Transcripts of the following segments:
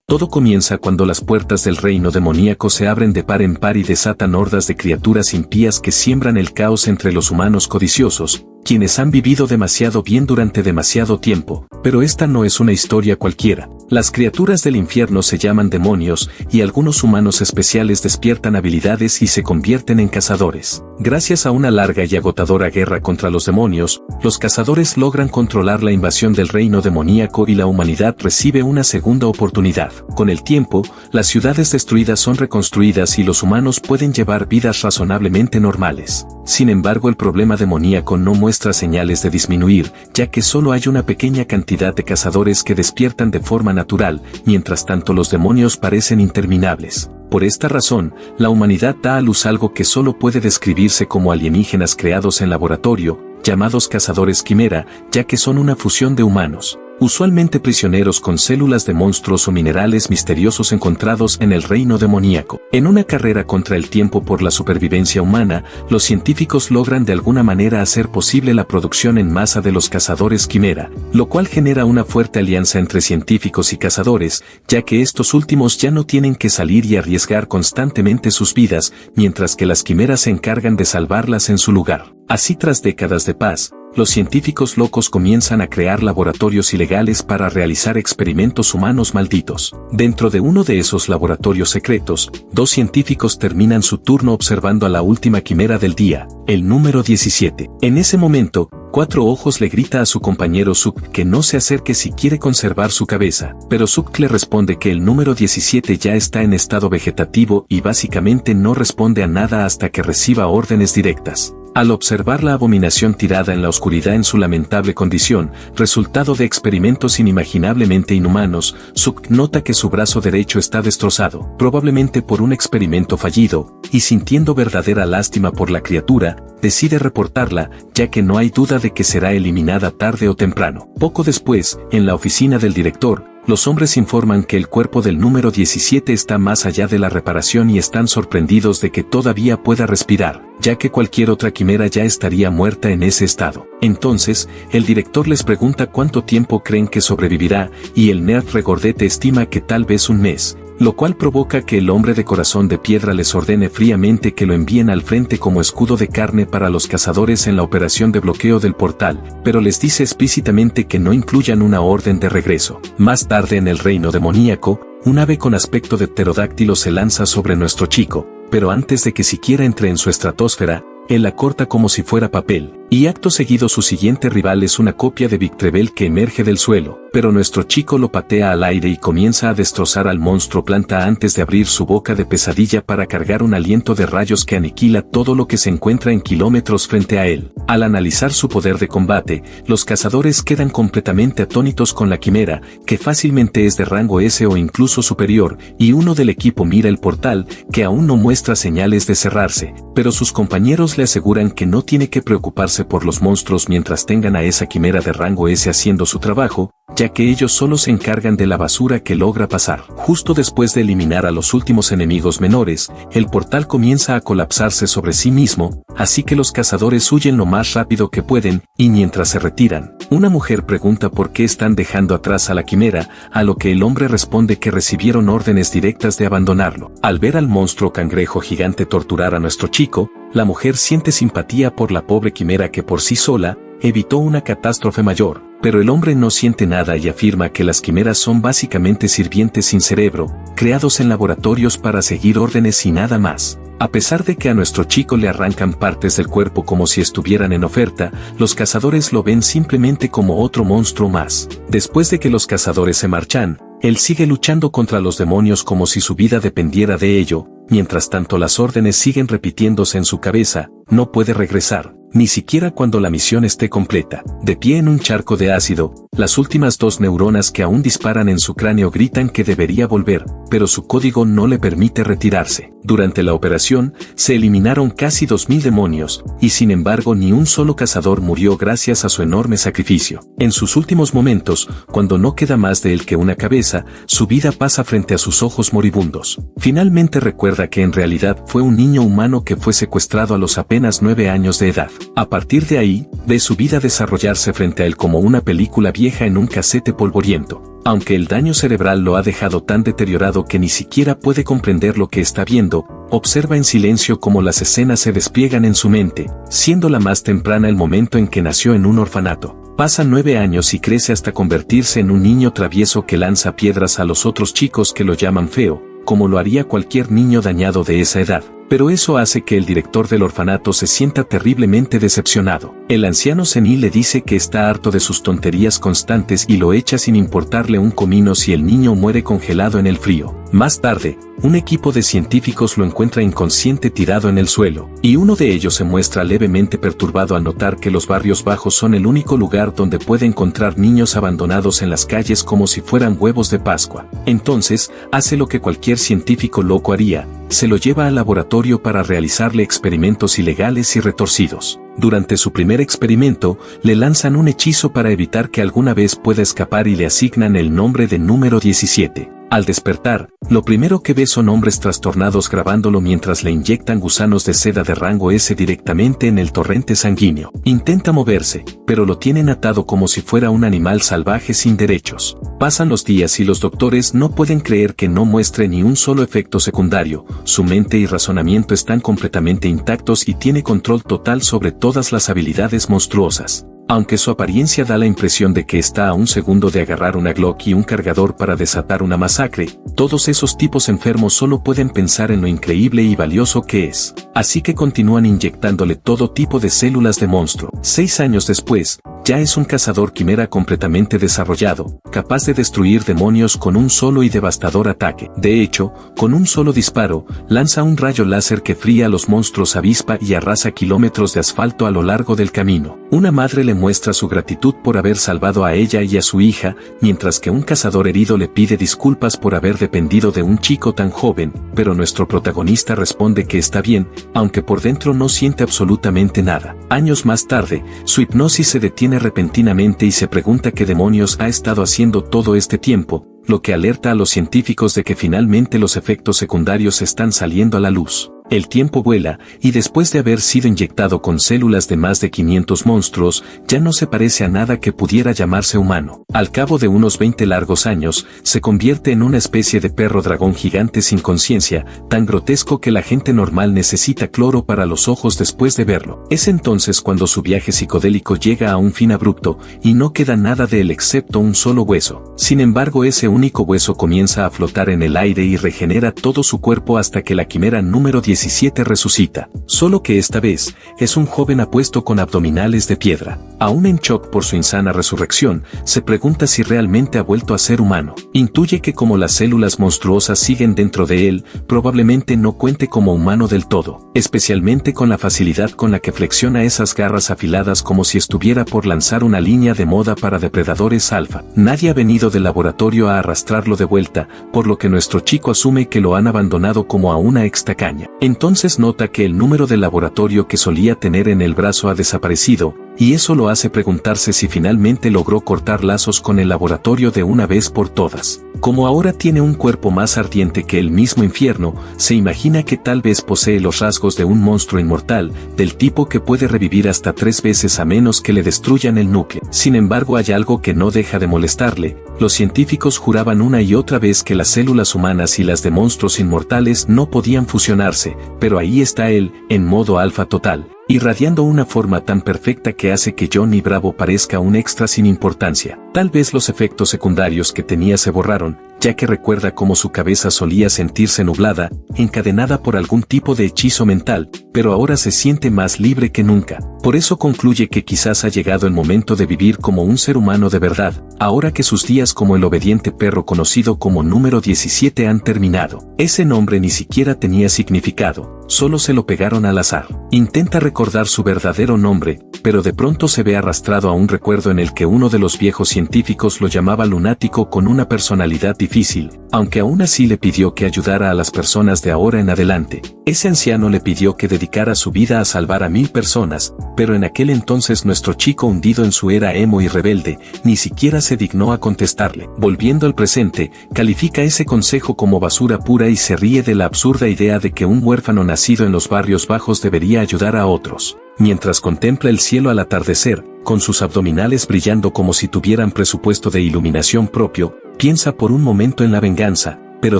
Todo comienza cuando las puertas del reino demoníaco se abren de par en par y desatan hordas de criaturas impías que siembran el caos entre los humanos codiciosos, quienes han vivido demasiado bien durante demasiado tiempo. Pero esta no es una historia cualquiera. Las criaturas del infierno se llaman demonios, y algunos humanos especiales despiertan habilidades y se convierten en cazadores. Gracias a una larga y agotadora guerra contra los demonios, los cazadores logran controlar la invasión del reino demoníaco y la humanidad recibe una segunda oportunidad. Con el tiempo, las ciudades destruidas son reconstruidas y los humanos pueden llevar vidas razonablemente normales. Sin embargo, el problema demoníaco no muestra señales de disminuir, ya que solo hay una pequeña cantidad de cazadores que despiertan de forma natural, mientras tanto los demonios parecen interminables. Por esta razón, la humanidad da a luz algo que solo puede describirse como alienígenas creados en laboratorio, llamados cazadores quimera, ya que son una fusión de humanos, usualmente prisioneros con células de monstruos o minerales misteriosos encontrados en el reino demoníaco. En una carrera contra el tiempo por la supervivencia humana, los científicos logran de alguna manera hacer posible la producción en masa de los cazadores quimera, lo cual genera una fuerte alianza entre científicos y cazadores, ya que estos últimos ya no tienen que salir y arriesgar constantemente sus vidas, mientras que las quimeras se encargan de salvarlas en su lugar. Así, tras décadas de paz, los científicos locos comienzan a crear laboratorios ilegales para realizar experimentos humanos malditos. Dentro de uno de esos laboratorios secretos, dos científicos terminan su turno observando a la última quimera del día, el número 17. En ese momento, Cuatro Ojos le grita a su compañero Suk que no se acerque si quiere conservar su cabeza, pero Suk le responde que el número 17 ya está en estado vegetativo y básicamente no responde a nada hasta que reciba órdenes directas. Al observar la abominación tirada en la oscuridad en su lamentable condición, resultado de experimentos inimaginablemente inhumanos, Suk nota que su brazo derecho está destrozado, probablemente por un experimento fallido, y sintiendo verdadera lástima por la criatura, decide reportarla, ya que no hay duda de que será eliminada tarde o temprano. Poco después, en la oficina del director, los hombres informan que el cuerpo del número 17 está más allá de la reparación y están sorprendidos de que todavía pueda respirar, ya que cualquier otra quimera ya estaría muerta en ese estado. Entonces, el director les pregunta cuánto tiempo creen que sobrevivirá, y el nerd regordete estima que tal vez un mes, lo cual provoca que el hombre de corazón de piedra les ordene fríamente que lo envíen al frente como escudo de carne para los cazadores en la operación de bloqueo del portal, pero les dice explícitamente que no incluyan una orden de regreso. Más tarde en el reino demoníaco, un ave con aspecto de pterodáctilo se lanza sobre nuestro chico, pero antes de que siquiera entre en su estratosfera, él la corta como si fuera papel, y acto seguido su siguiente rival es una copia de Victreebel que emerge del suelo, pero nuestro chico lo patea al aire y comienza a destrozar al monstruo planta antes de abrir su boca de pesadilla para cargar un aliento de rayos que aniquila todo lo que se encuentra en kilómetros frente a él. Al analizar su poder de combate, los cazadores quedan completamente atónitos con la quimera, que fácilmente es de rango S o incluso superior, y uno del equipo mira el portal, que aún no muestra señales de cerrarse, pero sus compañeros le aseguran que no tiene que preocuparse por los monstruos mientras tengan a esa quimera de rango S haciendo su trabajo, ya que ellos solo se encargan de la basura que logra pasar. Justo después de eliminar a los últimos enemigos menores, el portal comienza a colapsarse sobre sí mismo, así que los cazadores huyen lo más rápido que pueden, y mientras se retiran, una mujer pregunta por qué están dejando atrás a la quimera, a lo que el hombre responde que recibieron órdenes directas de abandonarlo. Al ver al monstruo cangrejo gigante torturar a nuestro chico, la mujer siente simpatía por la pobre quimera que por sí sola, evitó una catástrofe mayor, pero el hombre no siente nada y afirma que las quimeras son básicamente sirvientes sin cerebro, creados en laboratorios para seguir órdenes y nada más. A pesar de que a nuestro chico le arrancan partes del cuerpo como si estuvieran en oferta, los cazadores lo ven simplemente como otro monstruo más. Después de que los cazadores se marchan, él sigue luchando contra los demonios como si su vida dependiera de ello. Mientras tanto las órdenes siguen repitiéndose en su cabeza, no puede regresar, ni siquiera cuando la misión esté completa. De pie en un charco de ácido, las últimas dos neuronas que aún disparan en su cráneo gritan que debería volver, pero su código no le permite retirarse. Durante la operación, se eliminaron casi 2000 demonios, y sin embargo ni un solo cazador murió gracias a su enorme sacrificio. En sus últimos momentos, cuando no queda más de él que una cabeza, su vida pasa frente a sus ojos moribundos. Finalmente recuerda que en realidad fue un niño humano que fue secuestrado a los apenas 9 años de edad. A partir de ahí, ve su vida desarrollarse frente a él como una película vieja en un casete polvoriento. Aunque el daño cerebral lo ha dejado tan deteriorado que ni siquiera puede comprender lo que está viendo, observa en silencio cómo las escenas se despliegan en su mente, siendo la más temprana el momento en que nació en un orfanato. Pasan 9 años y crece hasta convertirse en un niño travieso que lanza piedras a los otros chicos que lo llaman feo, como lo haría cualquier niño dañado de esa edad. Pero eso hace que el director del orfanato se sienta terriblemente decepcionado. El anciano senil le dice que está harto de sus tonterías constantes y lo echa sin importarle un comino si el niño muere congelado en el frío. Más tarde, un equipo de científicos lo encuentra inconsciente tirado en el suelo, y uno de ellos se muestra levemente perturbado al notar que los barrios bajos son el único lugar donde puede encontrar niños abandonados en las calles como si fueran huevos de Pascua. Entonces, hace lo que cualquier científico loco haría: se lo lleva al laboratorio para realizarle experimentos ilegales y retorcidos. Durante su primer experimento, le lanzan un hechizo para evitar que alguna vez pueda escapar y le asignan el nombre de número 17. Al despertar, lo primero que ve son hombres trastornados grabándolo mientras le inyectan gusanos de seda de rango S directamente en el torrente sanguíneo. Intenta moverse, pero lo tienen atado como si fuera un animal salvaje sin derechos. Pasan los días y los doctores no pueden creer que no muestre ni un solo efecto secundario. Su mente y razonamiento están completamente intactos y tiene control total sobre todas las habilidades monstruosas. Aunque su apariencia da la impresión de que está a un segundo de agarrar una Glock y un cargador para desatar una masacre, todos esos tipos enfermos solo pueden pensar en lo increíble y valioso que es. Así que continúan inyectándole todo tipo de células de monstruo. 6 años después, ya es un cazador quimera completamente desarrollado, capaz de destruir demonios con un solo y devastador ataque. De hecho, con un solo disparo, lanza un rayo láser que fría a los monstruos avispa y arrasa kilómetros de asfalto a lo largo del camino. Una madre le muestra su gratitud por haber salvado a ella y a su hija, mientras que un cazador herido le pide disculpas por haber dependido de un chico tan joven, pero nuestro protagonista responde que está bien, aunque por dentro no siente absolutamente nada. Años más tarde, su hipnosis se detiene repentinamente y se pregunta qué demonios ha estado haciendo todo este tiempo, lo que alerta a los científicos de que finalmente los efectos secundarios están saliendo a la luz. El tiempo vuela, y después de haber sido inyectado con células de más de 500 monstruos, ya no se parece a nada que pudiera llamarse humano. Al cabo de unos 20 largos años, se convierte en una especie de perro dragón gigante sin conciencia, tan grotesco que la gente normal necesita cloro para los ojos después de verlo. Es entonces cuando su viaje psicodélico llega a un fin abrupto, y no queda nada de él excepto un solo hueso. Sin embargo, ese único hueso comienza a flotar en el aire y regenera todo su cuerpo hasta que la quimera número 17 resucita, solo que esta vez, es un joven apuesto con abdominales de piedra. Aún en shock por su insana resurrección, se pregunta si realmente ha vuelto a ser humano. Intuye que como las células monstruosas siguen dentro de él, probablemente no cuente como humano del todo, especialmente con la facilidad con la que flexiona esas garras afiladas como si estuviera por lanzar una línea de moda para depredadores alfa. Nadie ha venido del laboratorio a arrastrarlo de vuelta, por lo que nuestro chico asume que lo han abandonado como a una extacaña. Entonces nota que el número del laboratorio que solía tener en el brazo ha desaparecido, y eso lo hace preguntarse si finalmente logró cortar lazos con el laboratorio de una vez por todas. Como ahora tiene un cuerpo más ardiente que el mismo infierno, se imagina que tal vez posee los rasgos de un monstruo inmortal, del tipo que puede revivir hasta 3 veces a menos que le destruyan el núcleo. Sin embargo, hay algo que no deja de molestarle. Los científicos juraban una y otra vez que las células humanas y las de monstruos inmortales no podían fusionarse, pero ahí está él, en modo alfa total, irradiando una forma tan perfecta que hace que Johnny Bravo parezca un extra sin importancia. Tal vez los efectos secundarios que tenía se borraron, ya que recuerda cómo su cabeza solía sentirse nublada, encadenada por algún tipo de hechizo mental, pero ahora se siente más libre que nunca. Por eso concluye que quizás ha llegado el momento de vivir como un ser humano de verdad, ahora que sus días como el obediente perro conocido como número 17 han terminado. Ese nombre ni siquiera tenía significado, solo se lo pegaron al azar. Intenta recordar su verdadero nombre, pero de pronto se ve arrastrado a un recuerdo en el que uno de los viejos científicos lo llamaba lunático con una personalidad difícil, aunque aún así le pidió que ayudara a las personas de ahora en adelante. Ese anciano le pidió que dedicara su vida a salvar a 1000 personas, pero en aquel entonces nuestro chico, hundido en su era emo y rebelde, ni siquiera se dignó a contestarle. Volviendo al presente, califica ese consejo como basura pura y se ríe de la absurda idea de que un huérfano nacido en los barrios bajos debería ayudar a otros. Mientras contempla el cielo al atardecer, con sus abdominales brillando como si tuvieran presupuesto de iluminación propio, piensa por un momento en la venganza, pero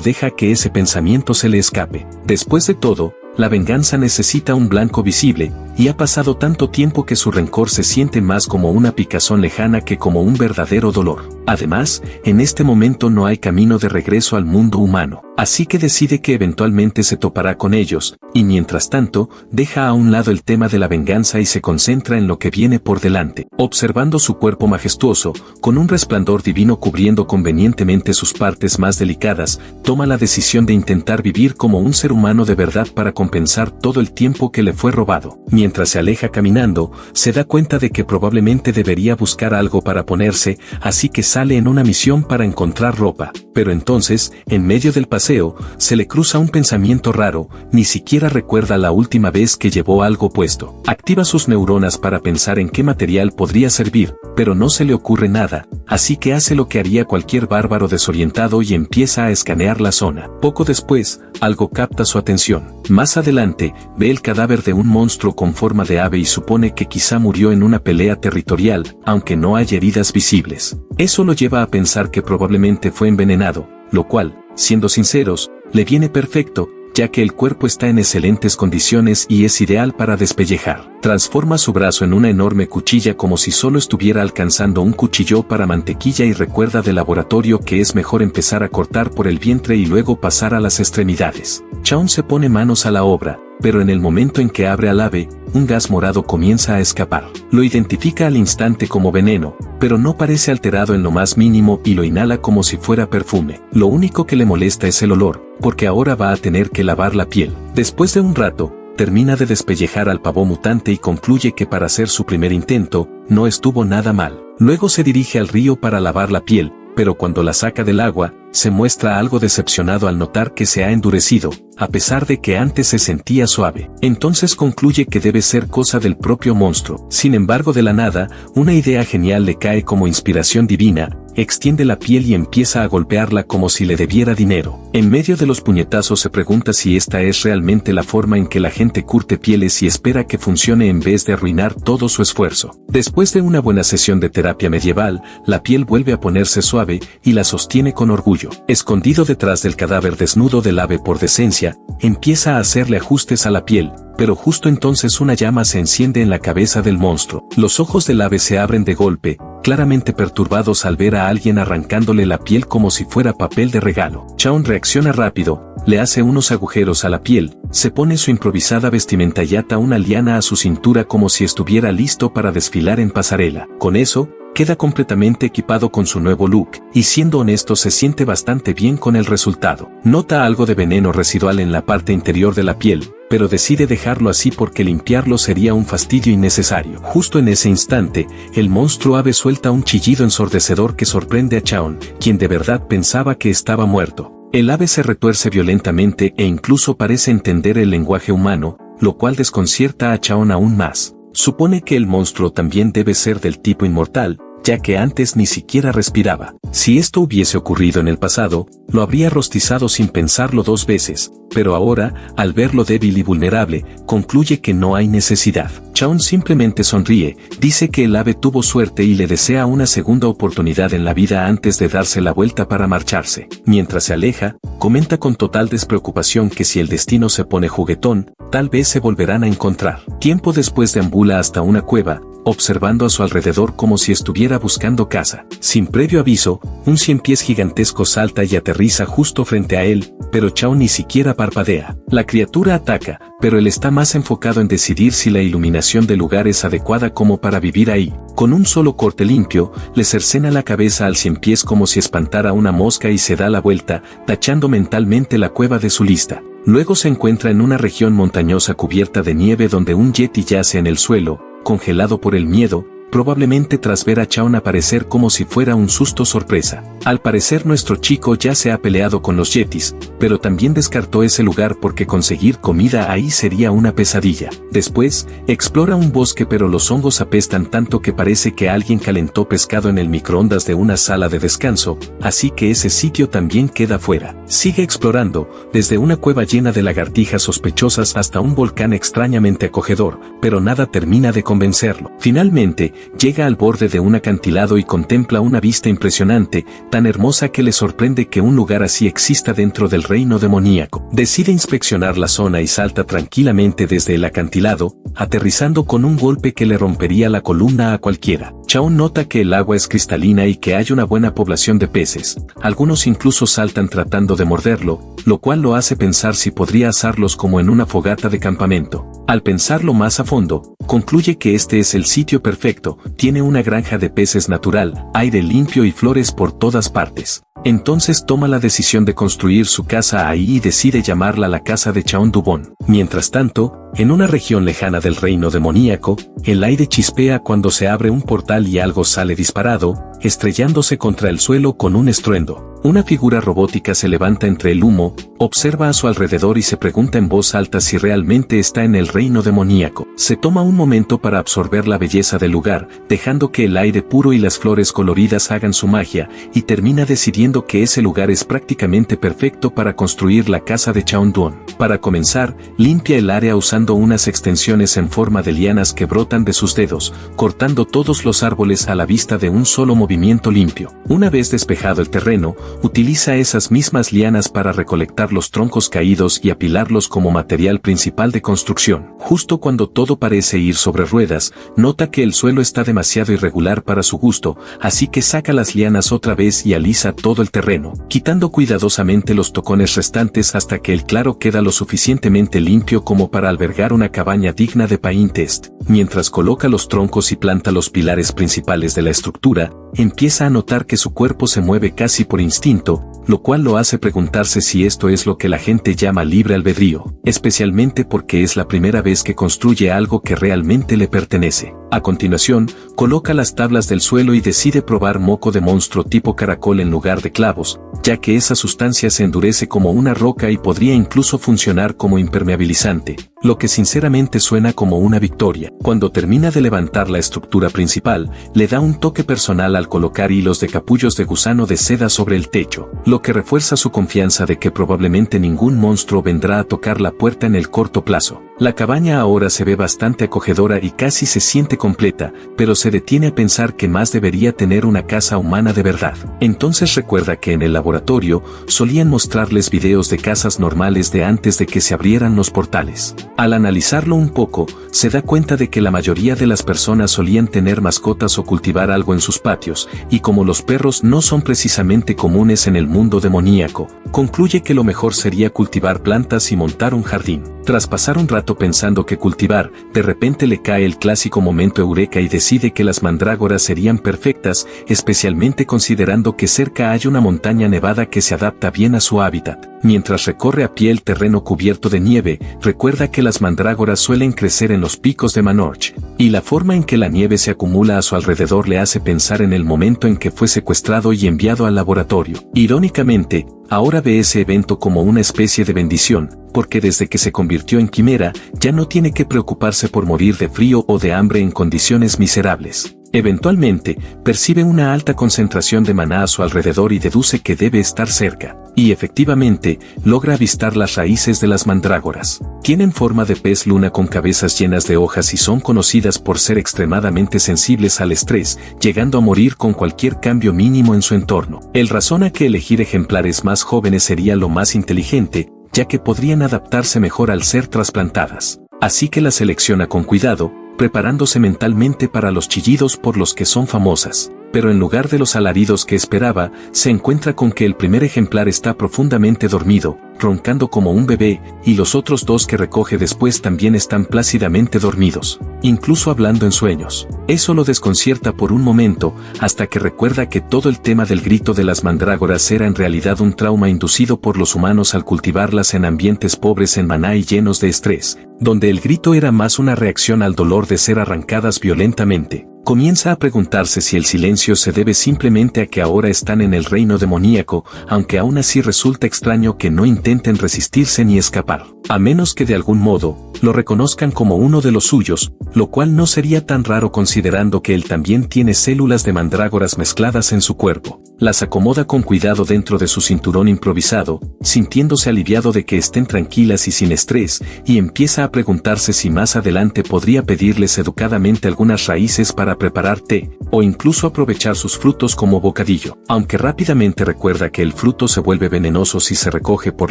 deja que ese pensamiento se le escape. Después de todo, la venganza necesita un blanco visible, y ha pasado tanto tiempo que su rencor se siente más como una picazón lejana que como un verdadero dolor. Además, en este momento no hay camino de regreso al mundo humano, así que decide que eventualmente se topará con ellos, y mientras tanto, deja a un lado el tema de la venganza y se concentra en lo que viene por delante. Observando su cuerpo majestuoso, con un resplandor divino cubriendo convenientemente sus partes más delicadas, toma la decisión de intentar vivir como un ser humano de verdad para compensar todo el tiempo que le fue robado. Mientras se aleja caminando, se da cuenta de que probablemente debería buscar algo para ponerse, así que sale en una misión para encontrar ropa. Pero entonces, en medio del paseo, se le cruza un pensamiento raro, ni siquiera recuerda la última vez que llevó algo puesto. Activa sus neuronas para pensar en qué material podría servir, pero no se le ocurre nada, así que hace lo que haría cualquier bárbaro desorientado y empieza a escanear la zona. Poco después, algo capta su atención. Más adelante, ve el cadáver de un monstruo con forma de ave y supone que quizá murió en una pelea territorial, aunque no hay heridas visibles. Eso lo lleva a pensar que probablemente fue envenenado, lo cual, siendo sinceros, le viene perfecto, ya que el cuerpo está en excelentes condiciones y es ideal para despellejar. Transforma su brazo en una enorme cuchilla como si solo estuviera alcanzando un cuchillo para mantequilla y recuerda del laboratorio que es mejor empezar a cortar por el vientre y luego pasar a las extremidades. Chaon se pone manos a la obra, pero en el momento en que abre al ave, un gas morado comienza a escapar. Lo identifica al instante como veneno, pero no parece alterado en lo más mínimo y lo inhala como si fuera perfume. Lo único que le molesta es el olor, porque ahora va a tener que lavar la piel. Después de un rato, termina de despellejar al pavo mutante y concluye que para hacer su primer intento, no estuvo nada mal. Luego se dirige al río para lavar la piel, pero cuando la saca del agua, se muestra algo decepcionado al notar que se ha endurecido, a pesar de que antes se sentía suave. Entonces concluye que debe ser cosa del propio monstruo. Sin embargo, de la nada, una idea genial le cae como inspiración divina, extiende la piel y empieza a golpearla como si le debiera dinero. En medio de los puñetazos se pregunta si esta es realmente la forma en que la gente curte pieles y espera que funcione en vez de arruinar todo su esfuerzo. Después de una buena sesión de terapia medieval, la piel vuelve a ponerse suave y la sostiene con orgullo. Escondido detrás del cadáver desnudo del ave por decencia, empieza a hacerle ajustes a la piel, pero justo entonces una llama se enciende en la cabeza del monstruo. Los ojos del ave se abren de golpe, claramente perturbados al ver a alguien arrancándole la piel como si fuera papel de regalo. Chaon reacciona rápido, le hace unos agujeros a la piel, se pone su improvisada vestimenta y ata una liana a su cintura como si estuviera listo para desfilar en pasarela. Con eso, queda completamente equipado con su nuevo look, y siendo honesto se siente bastante bien con el resultado. Nota algo de veneno residual en la parte interior de la piel, pero decide dejarlo así porque limpiarlo sería un fastidio innecesario. Justo en ese instante, el monstruo ave suelta un chillido ensordecedor que sorprende a Chaon, quien de verdad pensaba que estaba muerto. El ave se retuerce violentamente e incluso parece entender el lenguaje humano, lo cual desconcierta a Chaon aún más. Supone que el monstruo también debe ser del tipo inmortal, ya que antes ni siquiera respiraba. Si esto hubiese ocurrido en el pasado, lo habría rostizado sin pensarlo dos veces, pero ahora, al verlo débil y vulnerable, concluye que no hay necesidad. Chaon simplemente sonríe, dice que el ave tuvo suerte y le desea una segunda oportunidad en la vida antes de darse la vuelta para marcharse. Mientras se aleja, comenta con total despreocupación que si el destino se pone juguetón, tal vez se volverán a encontrar. Tiempo después deambula hasta una cueva, observando a su alrededor como si estuviera buscando caza. Sin previo aviso, un 100 pies gigantesco salta y aterriza justo frente a él, pero Chaon ni siquiera parpadea. La criatura ataca, pero él está más enfocado en decidir si la iluminación del lugar es adecuada como para vivir ahí. Con un solo corte limpio, le cercena la cabeza al 100 pies como si espantara una mosca y se da la vuelta, tachando mentalmente la cueva de su lista. Luego se encuentra en una región montañosa cubierta de nieve donde un yeti yace en el suelo, congelado por el miedo, probablemente tras ver a Chaon aparecer como si fuera un susto sorpresa. Al parecer nuestro chico ya se ha peleado con los yetis, pero también descartó ese lugar porque conseguir comida ahí sería una pesadilla. Después, explora un bosque pero los hongos apestan tanto que parece que alguien calentó pescado en el microondas de una sala de descanso, así que ese sitio también queda fuera. Sigue explorando, desde una cueva llena de lagartijas sospechosas hasta un volcán extrañamente acogedor, pero nada termina de convencerlo. Finalmente, llega al borde de un acantilado y contempla una vista impresionante, tan hermosa que le sorprende que un lugar así exista dentro del reino demoníaco. Decide inspeccionar la zona y salta tranquilamente desde el acantilado, aterrizando con un golpe que le rompería la columna a cualquiera. Chaon nota que el agua es cristalina y que hay una buena población de peces. Algunos incluso saltan tratando de morderlo, lo cual lo hace pensar si podría asarlos como en una fogata de campamento. Al pensarlo más a fondo, concluye que este es el sitio perfecto, tiene una granja de peces natural, aire limpio y flores por todas partes. Entonces toma la decisión de construir su casa ahí y decide llamarla la casa de Chaon Dubon. Mientras tanto, en una región lejana del reino demoníaco, el aire chispea cuando se abre un portal y algo sale disparado, estrellándose contra el suelo con un estruendo. Una figura robótica se levanta entre el humo, observa a su alrededor y se pregunta en voz alta si realmente está en el reino demoníaco. Se toma un momento para absorber la belleza del lugar, dejando que el aire puro y las flores coloridas hagan su magia, y termina decidiendo que ese lugar es prácticamente perfecto para construir la casa de Chaon Dubon. Para comenzar, limpia el área usando unas extensiones en forma de lianas que brotan de sus dedos, cortando todos los árboles a la vista de un solo movimiento limpio. Una vez despejado el terreno, utiliza esas mismas lianas para recolectar los troncos caídos y apilarlos como material principal de construcción. Justo cuando todo parece ir sobre ruedas, nota que el suelo está demasiado irregular para su gusto, así que saca las lianas otra vez y alisa todo el terreno, quitando cuidadosamente los tocones restantes hasta que el claro queda lo suficientemente limpio como para albergar una cabaña digna de Paintest. Mientras coloca los troncos y planta los pilares principales de la estructura, empieza a notar que su cuerpo se mueve casi por instinto, lo cual lo hace preguntarse si esto es lo que la gente llama libre albedrío, especialmente porque es la primera vez que construye algo que realmente le pertenece. A continuación, coloca las tablas del suelo y decide probar moco de monstruo tipo caracol en lugar de clavos, ya que esa sustancia se endurece como una roca y podría incluso funcionar como impermeabilizante, lo que sinceramente suena como una victoria. Cuando termina de levantar la estructura principal, le da un toque personal al colocar hilos de capullos de gusano de seda sobre el techo, lo que refuerza su confianza de que probablemente ningún monstruo vendrá a tocar la puerta en el corto plazo. La cabaña ahora se ve bastante acogedora y casi se siente completa, pero se detiene a pensar que más debería tener una casa humana de verdad. Entonces recuerda que en el laboratorio solían mostrarles videos de casas normales de antes de que se abrieran los portales. Al analizarlo un poco, se da cuenta de que la mayoría de las personas solían tener mascotas o cultivar algo en sus patios, y como los perros no son precisamente comunes en el mundo demoníaco, concluye que lo mejor sería cultivar plantas y montar un jardín. Tras pasar un rato pensando que cultivar, de repente le cae el clásico momento eureka y decide que las mandrágoras serían perfectas, especialmente considerando que cerca hay una montaña nevada que se adapta bien a su hábitat. Mientras recorre a pie el terreno cubierto de nieve, recuerda que las mandrágoras suelen crecer en los picos de Manorch, y la forma en que la nieve se acumula a su alrededor le hace pensar en el momento en que fue secuestrado y enviado al laboratorio. Irónicamente, ahora ve ese evento como una especie de bendición, porque desde que se convirtió en quimera, ya no tiene que preocuparse por morir de frío o de hambre en condiciones miserables. Eventualmente, percibe una alta concentración de maná a su alrededor y deduce que debe estar cerca. Y efectivamente, logra avistar las raíces de las mandrágoras. Tienen forma de pez luna con cabezas llenas de hojas y son conocidas por ser extremadamente sensibles al estrés, llegando a morir con cualquier cambio mínimo en su entorno. Él razona que elegir ejemplares más jóvenes sería lo más inteligente, ya que podrían adaptarse mejor al ser trasplantadas. Así que las selecciona con cuidado, preparándose mentalmente para los chillidos por los que son famosas. Pero en lugar de los alaridos que esperaba, se encuentra con que el primer ejemplar está profundamente dormido, roncando como un bebé, y los otros dos que recoge después también están plácidamente dormidos, incluso hablando en sueños. Eso lo desconcierta por un momento, hasta que recuerda que todo el tema del grito de las mandrágoras era en realidad un trauma inducido por los humanos al cultivarlas en ambientes pobres en maná y llenos de estrés, donde el grito era más una reacción al dolor de ser arrancadas violentamente. Comienza a preguntarse si el silencio se debe simplemente a que ahora están en el reino demoníaco, aunque aún así resulta extraño que no intenten resistirse ni escapar, a menos que de algún modo lo reconozcan como uno de los suyos, lo cual no sería tan raro considerando que él también tiene células de mandrágoras mezcladas en su cuerpo. Las acomoda con cuidado dentro de su cinturón improvisado, sintiéndose aliviado de que estén tranquilas y sin estrés, y empieza a preguntarse si más adelante podría pedirles educadamente algunas raíces para preparar té, o incluso aprovechar sus frutos como bocadillo, aunque rápidamente recuerda que el fruto se vuelve venenoso si se recoge por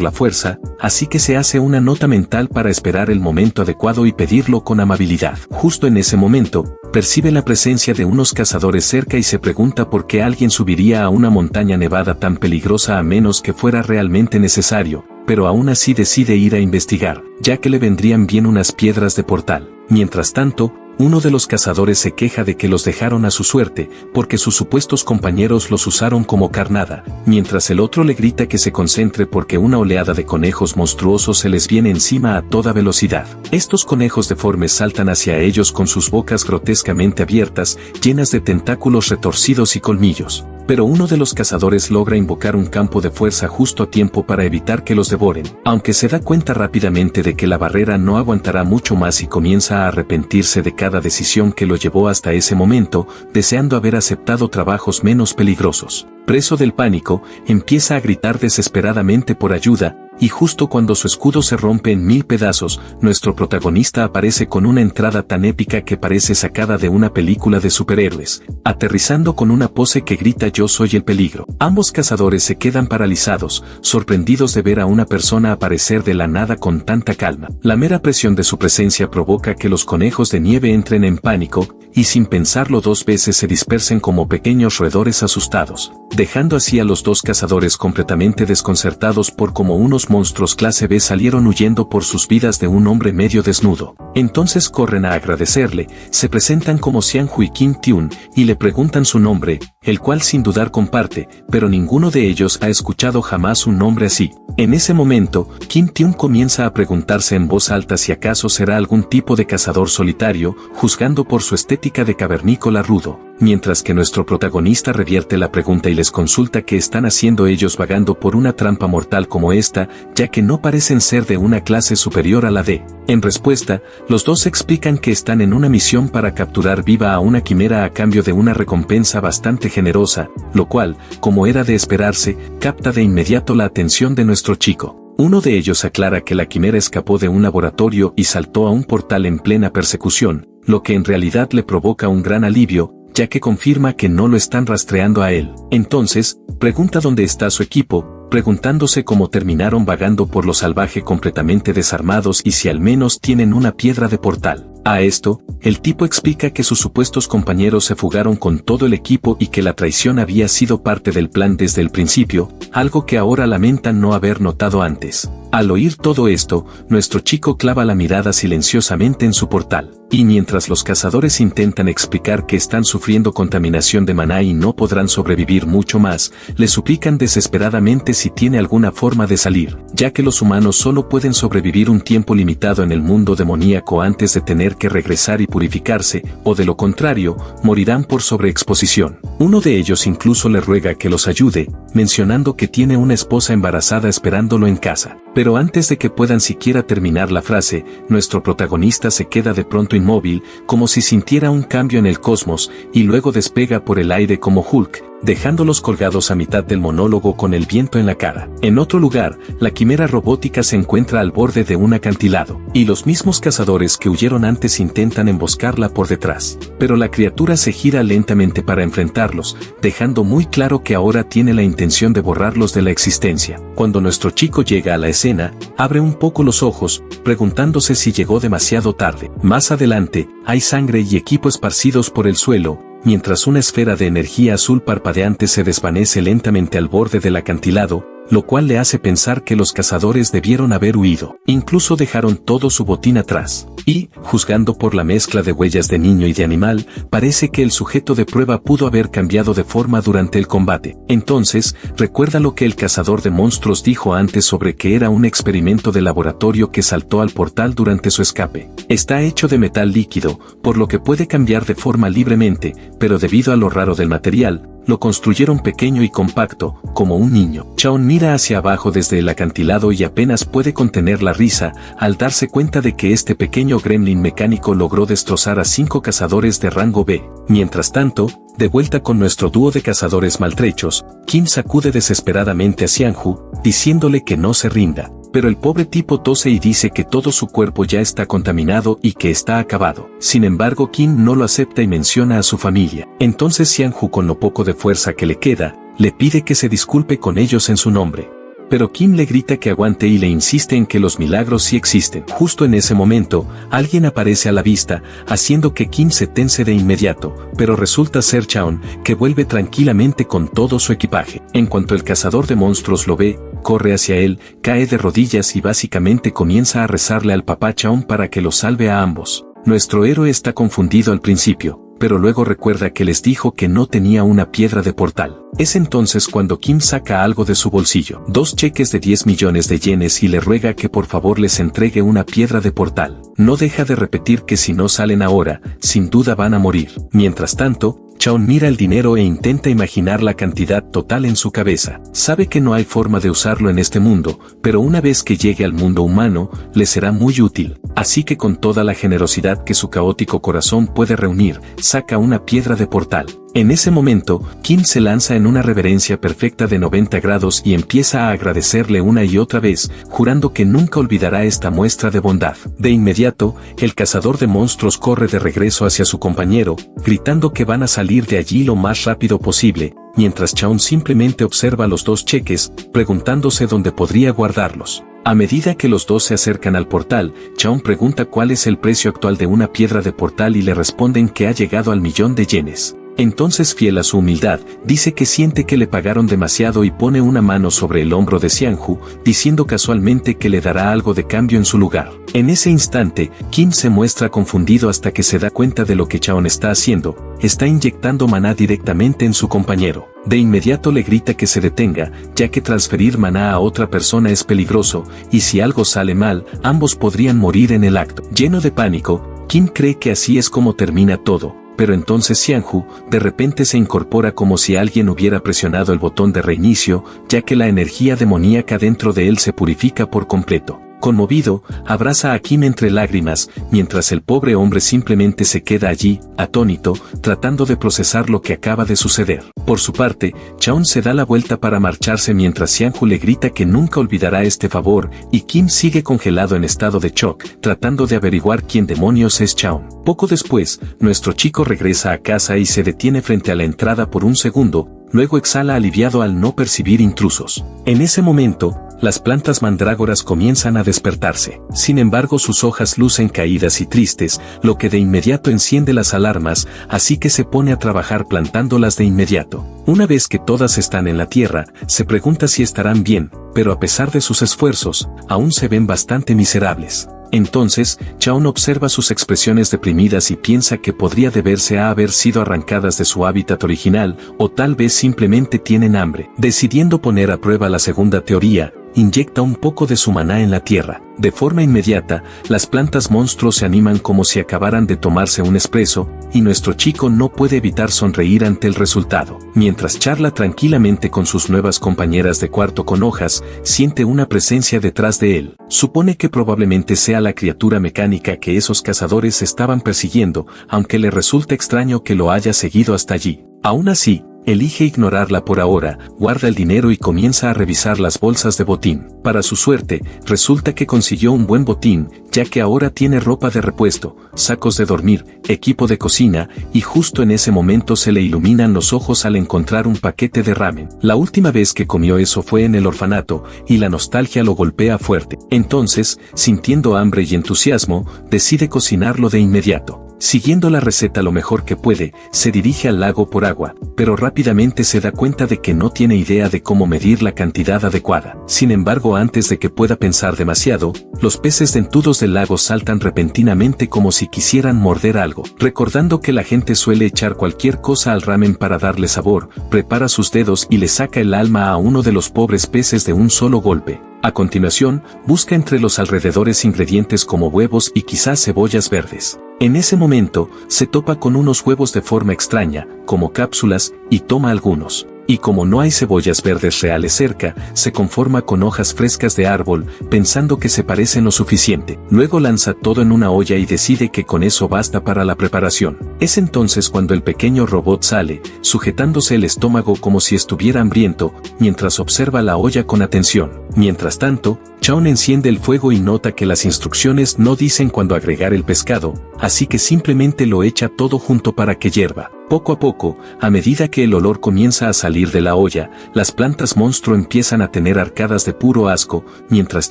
la fuerza, así que se hace una nota mental para esperar el momento adecuado y pedirlo con amabilidad. Justo en ese momento, percibe la presencia de unos cazadores cerca y se pregunta por qué alguien subiría a una montaña nevada tan peligrosa a menos que fuera realmente necesario, pero aún así decide ir a investigar, ya que le vendrían bien unas piedras de portal. Mientras tanto, uno de los cazadores se queja de que los dejaron a su suerte, porque sus supuestos compañeros los usaron como carnada, mientras el otro le grita que se concentre porque una oleada de conejos monstruosos se les viene encima a toda velocidad. Estos conejos deformes saltan hacia ellos con sus bocas grotescamente abiertas, llenas de tentáculos retorcidos y colmillos. Pero uno de los cazadores logra invocar un campo de fuerza justo a tiempo para evitar que los devoren, aunque se da cuenta rápidamente de que la barrera no aguantará mucho más y comienza a arrepentirse de cada decisión que lo llevó hasta ese momento, deseando haber aceptado trabajos menos peligrosos. Preso del pánico, empieza a gritar desesperadamente por ayuda, y justo cuando su escudo se rompe en 1000 pedazos, nuestro protagonista aparece con una entrada tan épica que parece sacada de una película de superhéroes, aterrizando con una pose que grita "Yo soy el peligro". Ambos cazadores se quedan paralizados, sorprendidos de ver a una persona aparecer de la nada con tanta calma. La mera presión de su presencia provoca que los conejos de nieve entren en pánico, y sin pensarlo dos veces se dispersen como pequeños roedores asustados, dejando así a los dos cazadores completamente desconcertados por cómo unos monstruos clase B salieron huyendo por sus vidas de un hombre medio desnudo. Entonces corren a agradecerle, se presentan como Xianhu y Kim Tiun, y le preguntan su nombre, el cual sin dudar comparte, pero ninguno de ellos ha escuchado jamás un nombre así. En ese momento, Kim Tiun comienza a preguntarse en voz alta si acaso será algún tipo de cazador solitario, juzgando por su estética de cavernícola rudo, mientras que nuestro protagonista revierte la pregunta y les consulta qué están haciendo ellos vagando por una trampa mortal como esta, ya que no parecen ser de una clase superior a la de. En respuesta, los dos explican que están en una misión para capturar viva a una quimera a cambio de una recompensa bastante generosa, lo cual, como era de esperarse, capta de inmediato la atención de nuestro chico. Uno de ellos aclara que la quimera escapó de un laboratorio y saltó a un portal en plena persecución, lo que en realidad le provoca un gran alivio, ya que confirma que no lo están rastreando a él. Entonces, pregunta dónde está su equipo, preguntándose cómo terminaron vagando por lo salvaje completamente desarmados y si al menos tienen una piedra de portal. A esto, el tipo explica que sus supuestos compañeros se fugaron con todo el equipo y que la traición había sido parte del plan desde el principio, algo que ahora lamentan no haber notado antes. Al oír todo esto, nuestro chico clava la mirada silenciosamente en su portal, y mientras los cazadores intentan explicar que están sufriendo contaminación de maná y no podrán sobrevivir mucho más, le suplican desesperadamente si tiene alguna forma de salir, ya que los humanos solo pueden sobrevivir un tiempo limitado en el mundo demoníaco antes de tener que regresar y purificarse, o de lo contrario, morirán por sobreexposición. Uno de ellos incluso le ruega que los ayude, mencionando que tiene una esposa embarazada esperándolo en casa. Pero antes de que puedan siquiera terminar la frase, nuestro protagonista se queda de pronto inmóvil, como si sintiera un cambio en el cosmos, y luego despega por el aire como Hulk, dejándolos colgados a mitad del monólogo con el viento en la cara. En otro lugar, la quimera robótica se encuentra al borde de un acantilado, y los mismos cazadores que huyeron antes intentan emboscarla por detrás. Pero la criatura se gira lentamente para enfrentarlos, dejando muy claro que ahora tiene la intención de borrarlos de la existencia. Cuando nuestro chico llega a la escena, abre un poco los ojos, preguntándose si llegó demasiado tarde. Más adelante, hay sangre y equipo esparcidos por el suelo, mientras una esfera de energía azul parpadeante se desvanece lentamente al borde del acantilado, lo cual le hace pensar que los cazadores debieron haber huido. Incluso dejaron todo su botín atrás. Y, juzgando por la mezcla de huellas de niño y de animal, parece que el sujeto de prueba pudo haber cambiado de forma durante el combate. Entonces, recuerda lo que el cazador de monstruos dijo antes sobre que era un experimento de laboratorio que saltó al portal durante su escape. Está hecho de metal líquido, por lo que puede cambiar de forma libremente, pero debido a lo raro del material, lo construyeron pequeño y compacto, como un niño. Shaun mira hacia abajo desde el acantilado y apenas puede contener la risa, al darse cuenta de que este pequeño gremlin mecánico logró destrozar a 5 cazadores de rango B. Mientras tanto, de vuelta con nuestro dúo de cazadores maltrechos, Kim sacude desesperadamente a Xianhu, diciéndole que no se rinda. pero el pobre tipo tose y dice que todo su cuerpo ya está contaminado y que está acabado. Sin embargo, Kim no lo acepta y menciona a su familia. Entonces Xianju, con lo poco de fuerza que le queda, le pide que se disculpe con ellos en su nombre. Pero Kim le grita que aguante y le insiste en que los milagros sí existen. Justo en ese momento, alguien aparece a la vista, haciendo que Kim se tense de inmediato, pero resulta ser Chaon, que vuelve tranquilamente con todo su equipaje. En cuanto el cazador de monstruos lo ve, corre hacia él, cae de rodillas y básicamente comienza a rezarle al papá Chaon para que lo salve a ambos. Nuestro héroe está confundido al principio, pero luego recuerda que les dijo que no tenía una piedra de portal. Es entonces cuando Kim saca algo de su bolsillo, 2 cheques de 10 millones de yenes, y le ruega que por favor les entregue una piedra de portal. No deja de repetir que si no salen ahora, sin duda van a morir. Mientras tanto, Chaon mira el dinero e intenta imaginar la cantidad total en su cabeza. Sabe que no hay forma de usarlo en este mundo, pero una vez que llegue al mundo humano, le será muy útil. Así que con toda la generosidad que su caótico corazón puede reunir, saca una piedra de portal. En ese momento, Kim se lanza en una reverencia perfecta de 90 grados y empieza a agradecerle una y otra vez, jurando que nunca olvidará esta muestra de bondad. De inmediato, el cazador de monstruos corre de regreso hacia su compañero, gritando que van a salir de allí lo más rápido posible, mientras Chaon simplemente observa los 2 cheques, preguntándose dónde podría guardarlos. A medida que los dos se acercan al portal, Chaon pregunta cuál es el precio actual de una piedra de portal y le responden que ha llegado al 1.000.000 de yenes. Entonces, fiel a su humildad, dice que siente que le pagaron demasiado y pone una mano sobre el hombro de Xianju, diciendo casualmente que le dará algo de cambio en su lugar. En ese instante, Kim se muestra confundido hasta que se da cuenta de lo que Chaon está haciendo. Está inyectando maná directamente en su compañero. De inmediato le grita que se detenga, ya que transferir maná a otra persona es peligroso, y si algo sale mal, ambos podrían morir en el acto. Lleno de pánico, Kim cree que así es como termina todo. Pero entonces Xianju, de repente se incorpora como si alguien hubiera presionado el botón de reinicio, ya que la energía demoníaca dentro de él se purifica por completo. Conmovido, abraza a Kim entre lágrimas, mientras el pobre hombre simplemente se queda allí, atónito, tratando de procesar lo que acaba de suceder. Por su parte, Chaon se da la vuelta para marcharse mientras Xianju le grita que nunca olvidará este favor, y Kim sigue congelado en estado de shock, tratando de averiguar quién demonios es Chaon. Poco después, nuestro chico regresa a casa y se detiene frente a la entrada por un segundo, luego exhala aliviado al no percibir intrusos. En ese momento, las plantas mandrágoras comienzan a despertarse. Sin embargo, sus hojas lucen caídas y tristes, lo que de inmediato enciende las alarmas, así que se pone a trabajar plantándolas de inmediato. Una vez que todas están en la tierra, se pregunta si estarán bien, pero a pesar de sus esfuerzos, aún se ven bastante miserables. Entonces, Chaon observa sus expresiones deprimidas y piensa que podría deberse a haber sido arrancadas de su hábitat original, o tal vez simplemente tienen hambre. Decidiendo poner a prueba la segunda teoría, inyecta un poco de su maná en la tierra. De forma inmediata, las plantas monstruos se animan como si acabaran de tomarse un espresso, y nuestro chico no puede evitar sonreír ante el resultado. Mientras charla tranquilamente con sus nuevas compañeras de cuarto con hojas, siente una presencia detrás de él. Supone que probablemente sea la criatura mecánica que esos cazadores estaban persiguiendo, aunque le resulta extraño que lo haya seguido hasta allí. Aún así, elige ignorarla por ahora, guarda el dinero y comienza a revisar las bolsas de botín. Para su suerte, resulta que consiguió un buen botín, ya que ahora tiene ropa de repuesto, sacos de dormir, equipo de cocina, y justo en ese momento se le iluminan los ojos al encontrar un paquete de ramen. La última vez que comió eso fue en el orfanato, y la nostalgia lo golpea fuerte. Entonces, sintiendo hambre y entusiasmo, decide cocinarlo de inmediato. Siguiendo la receta lo mejor que puede, se dirige al lago por agua, pero rápidamente se da cuenta de que no tiene idea de cómo medir la cantidad adecuada. Sin embargo, antes de que pueda pensar demasiado, los peces dentudos del lago saltan repentinamente como si quisieran morder algo. Recordando que la gente suele echar cualquier cosa al ramen para darle sabor, prepara sus dedos y le saca el alma a uno de los pobres peces de un solo golpe. A continuación, busca entre los alrededores ingredientes como huevos y quizás cebollas verdes. En ese momento, se topa con unos huevos de forma extraña, como cápsulas, y toma algunos. y como no hay cebollas verdes reales cerca, se conforma con hojas frescas de árbol, pensando que se parecen lo suficiente. Luego lanza todo en una olla y decide que con eso basta para la preparación. Es entonces cuando el pequeño robot sale, sujetándose el estómago como si estuviera hambriento, mientras observa la olla con atención. Mientras tanto, Chaon enciende el fuego y nota que las instrucciones no dicen cuándo agregar el pescado, así que simplemente lo echa todo junto para que hierva. Poco a poco, a medida que el olor comienza a salir de la olla, las plantas monstruo empiezan a tener arcadas de puro asco, mientras